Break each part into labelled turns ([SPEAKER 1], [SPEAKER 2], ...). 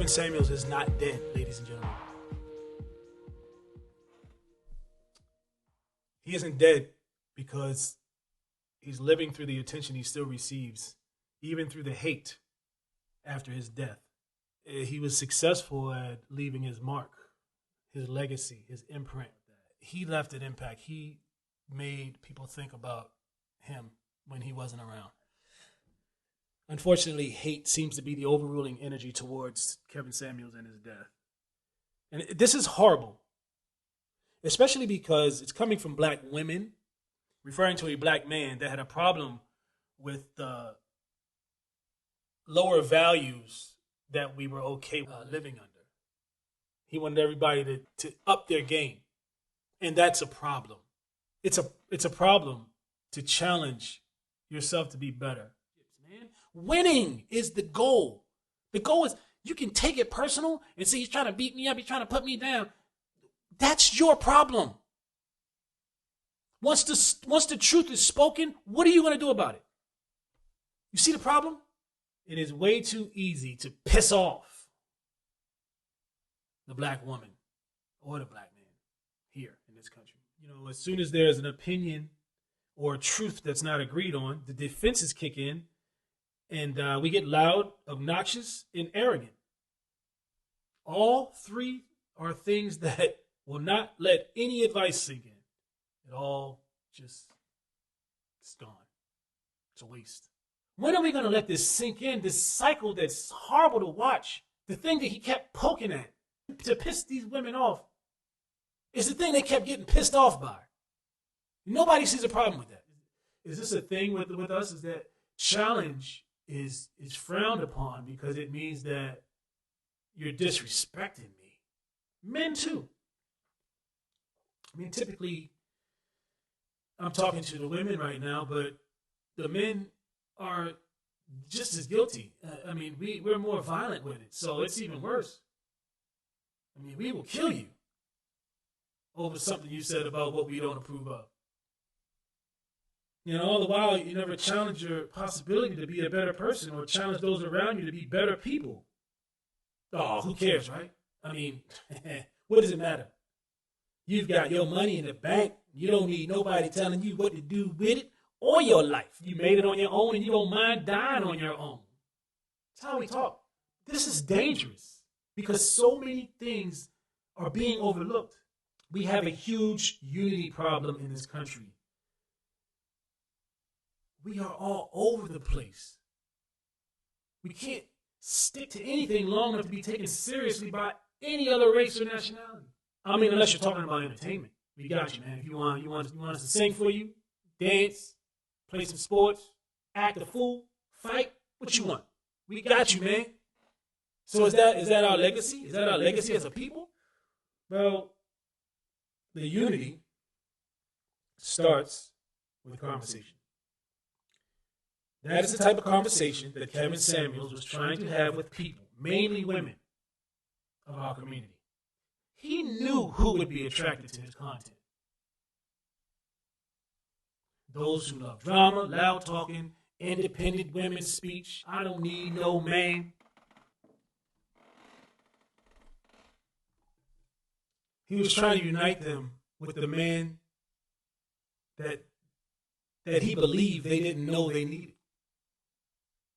[SPEAKER 1] Kevin Samuels is not dead, ladies and gentlemen. He isn't dead because he's living through the attention he still receives, even through the hate after his death. He was successful at leaving his mark, his legacy, his imprint. He left an impact. He made people think about him when he wasn't around. Unfortunately, hate seems to be the overruling energy towards Kevin Samuels and his death. And this is horrible, especially because it's coming from black women, referring to a black man that had a problem with the lower values that we were okay living under. He wanted everybody to up their game, and that's a problem. It's a problem to challenge yourself to be better. Man, winning is the goal. The goal is you can take it personal and say he's trying to beat me up, he's trying to put me down. That's your problem. Once the truth is spoken, what are you going to do about it? You see the problem? It is way too easy to piss off the black woman or the black man here in this country. You know, as soon as there's an opinion or a truth that's not agreed on, the defenses kick in, and we get loud, obnoxious, and arrogant. All three are things that will not let any advice sink in. It all just, it's gone. It's a waste. When are we going to let this sink in, this cycle that's horrible to watch? The thing that he kept poking at to piss these women off is the thing they kept getting pissed off by. Nobody sees a problem with that. Is this a thing with us? Is that challenge is frowned upon because it means that you're disrespecting me. Men too. I mean, typically, I'm talking to the women right now, but the men are just as guilty. I mean, we're more violent with it, so it's even worse. I mean, we will kill you over something you said about what we don't approve of. You know, all the while, you never challenge your possibility to be a better person or challenge those around you to be better people. Oh, who cares, right? I mean, what does it matter? You've got your money in the bank. You don't need nobody telling you what to do with it or your life. You made it on your own and you don't mind dying on your own. That's how we talk. This is dangerous because so many things are being overlooked. We have a huge unity problem in this country. We are all over the place. We can't stick to anything long enough to be taken seriously by any other race or nationality. I mean, unless you're talking about entertainment. We got you, man. If you want us to sing for you, dance, play some sports, act a fool, fight, what you want. We got you, man. So is that our legacy? Is that our legacy as a people? Well, the unity starts with conversation. That is the type of conversation that Kevin Samuels was trying to have with people, mainly women of our community. He knew who would be attracted to his content. Those who love drama, loud talking, independent women's speech. I don't need no man. He was trying to unite them with the man that he believed they didn't know they needed.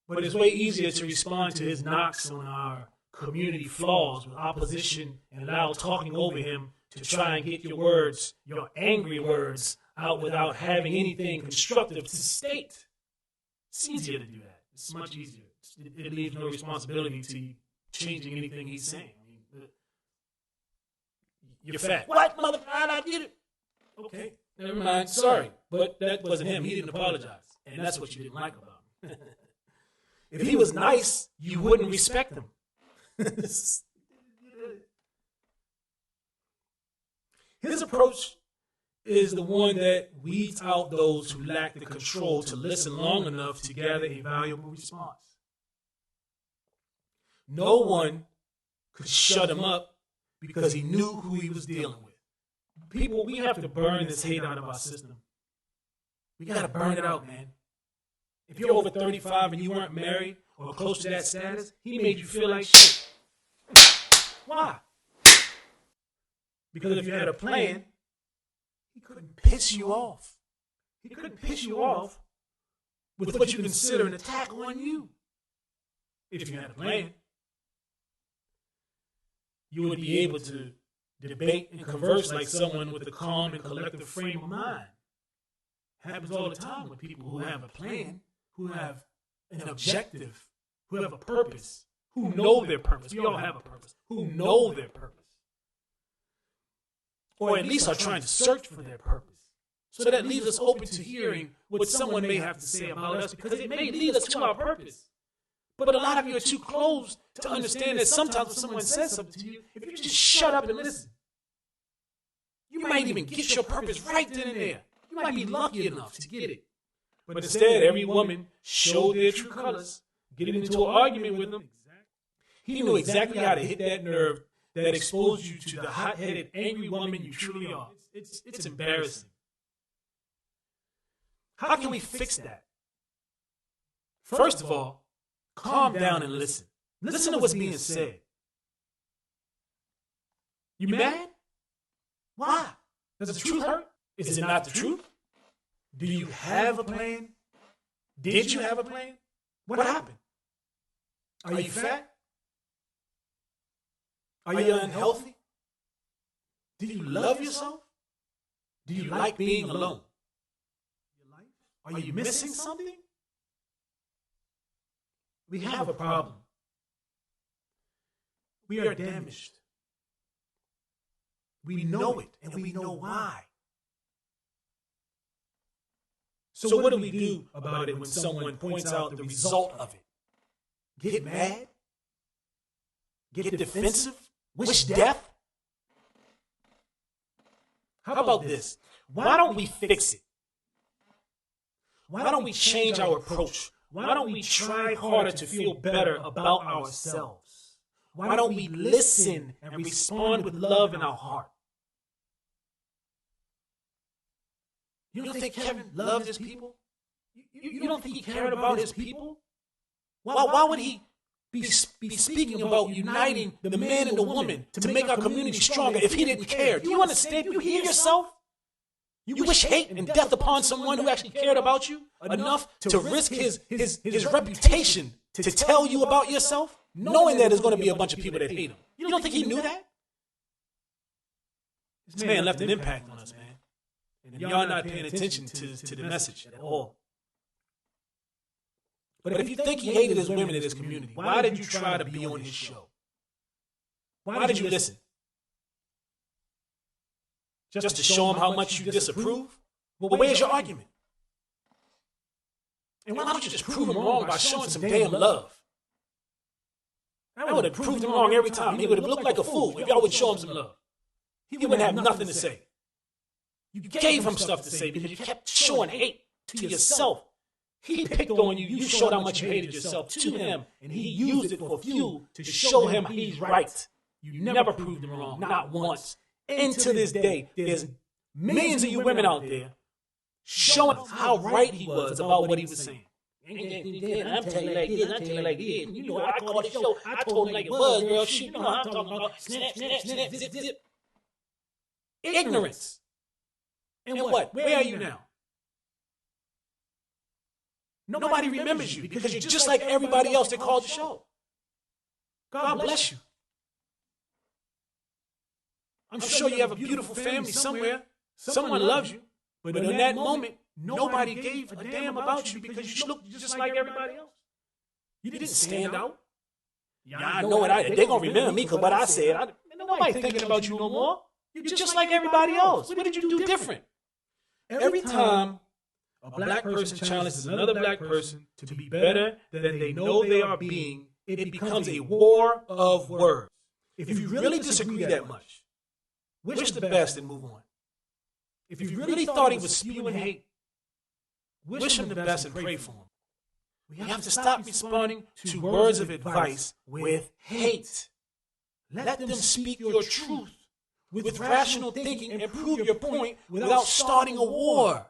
[SPEAKER 1] But it's way easier to respond to his knocks on our community flaws with opposition and loud talking over him to try and get your words, your angry words, out without having anything constructive to state. It's easier to do that. It's much easier. It leaves no responsibility to changing anything he's saying. I mean, you're fat. What, motherfucker? I did it. Okay, never mind. Sorry. But that wasn't him. He didn't apologize. And that's what you didn't like about him. If he was nice, you wouldn't respect him. His approach is the one that weeds out those who lack the control to listen long enough to gather a valuable response. No one could shut him up because he knew who he was dealing with. People, we have to burn this hate out of our system. We got to burn it out, man. If you're over 35 and you weren't married or close to that status, he made you feel like shit. Why? Because if you had a plan, he couldn't piss you off. He couldn't piss you off with what you consider an attack on you. If you had a plan, you would be able to debate and converse like someone with a calm and collective frame of mind. Happens all the time with people who have a plan, who have an objective, who have a purpose, who know their purpose. We all have a purpose. Who know their purpose. Or at least are trying to search for their purpose. So that leaves us open to hearing what someone may have to say about us, because it may lead us to our purpose. But a lot of you are too closed to understand that sometimes when someone says something to you, if you just shut up and listen, you might even get your purpose right then and there. You might be lucky enough to get it. But instead, every woman showed their true colors, getting into an argument with him. He knew exactly how to hit that nerve that exposed you to the hot-headed, angry woman you truly are. It's embarrassing. How can we fix that? First of all, calm down and listen. Listen to what's being said. You mad? Why? Does the truth hurt? Is it not the truth? Do you have a plan? Did you have a plan? What happened? Are you fat? Are you unhealthy? Do you love yourself? Do you like being alone? Are you missing something? We have a problem. We are damaged. We know it, and we know why. So what do we do about it when someone points out the result of it? Get mad? Get defensive? Wish death? How about this? Why don't we fix it? Why don't we change our approach? Why don't we try harder to feel better about ourselves? Why don't we listen and respond with love in our heart? You don't think Kevin loved his people? You don't think he cared about his people? Why would he be speaking about uniting the man and the woman to make our community stronger if he didn't care? Do you understand? Do you hear yourself? You wish hate and death upon someone who actually cared about you enough to risk his reputation to tell you about yourself, knowing that there's going to be a bunch of people that hate him. You don't think he knew that? This man left an impact on us, man. And y'all not paying attention to the message at all. But if you think he hated his women in his community, why did you try to be on his show? Why did you listen? Just to show him how much you disapprove? Well, where's your argument? And why don't you just prove him wrong by showing some damn love? I would have proved him wrong every time. He would have looked like a fool if y'all would show him some love. He wouldn't have nothing to say. You gave him stuff to say because you kept showing hate to yourself. He picked on you. You showed how much you hated yourself to him, and he used it for fuel to show him he's right. You never proved him wrong, not once. And to this day, there's millions of you women out there showing how right he was about what he was saying. I'm telling you like this, I'm telling you like this. You know, I called the show, I told him like it was, girl. Shit, you know how I'm talking about. Snap, snap, snap, zip, zip. Ignorance. And what? Where are you now? Nobody remembers you because you're just like everybody else that called the show. God bless you. I'm sure you have a beautiful family somewhere. Someone loves you. But in that moment, nobody gave a damn about you because you looked just like everybody else. You didn't stand out. Yeah, I know what they're going to remember me because what I said. Nobody thinking about you no more. You're just like everybody else. What did you do different? Every time a black person challenges another black person to be better than they know they are being, it becomes a war of words. If you really disagree that much, wish the best and move on. If you really thought he was spewing hate, wish him the best and pray for him. We have to stop responding to words of advice with hate. Let them speak your truth with rational thinking and prove your point without starting a war.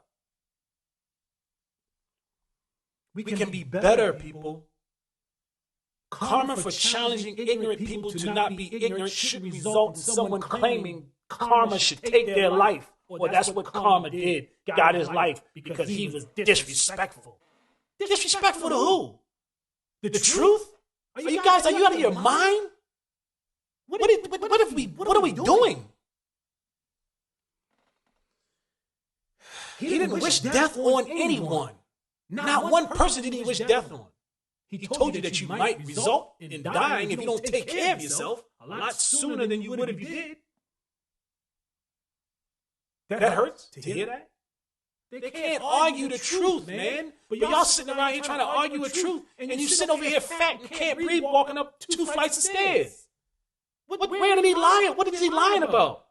[SPEAKER 1] We can be better, people. Karma for challenging ignorant people to not be ignorant should result in someone claiming karma should take their life, or that's what karma did, got his life because he was disrespectful. Disrespectful to who? The truth? Are you out of your mind? What are we doing? He didn't wish death on anyone. Not one person did he wish death on. He told you that you might result in dying if you don't take care of yourself a lot sooner than you would if you did. That hurts to hear that. They can't argue the truth, man. But y'all sitting around here trying to argue the truth, and you sitting over here fat and can't breathe, walking up 2 flights of stairs. Where did he lie? What is he lying about?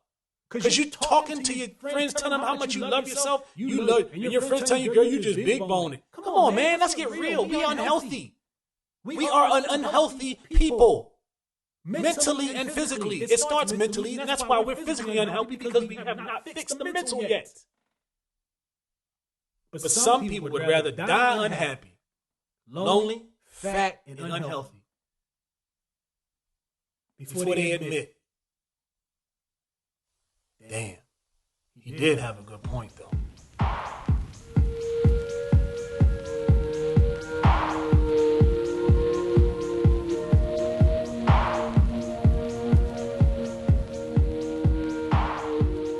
[SPEAKER 1] Because you talking to your friends, telling them how much you love yourself. And your friends telling you, girl, you just big boned. Come on, man. Let's get real. We unhealthy. We are an unhealthy people. Mentally and physically. It starts mentally, and that's why we're physically unhealthy, because we have not fixed the mental yet. But some people would rather die unhappy, lonely, fat, and unhealthy before they admit, damn, he did have a good point, though.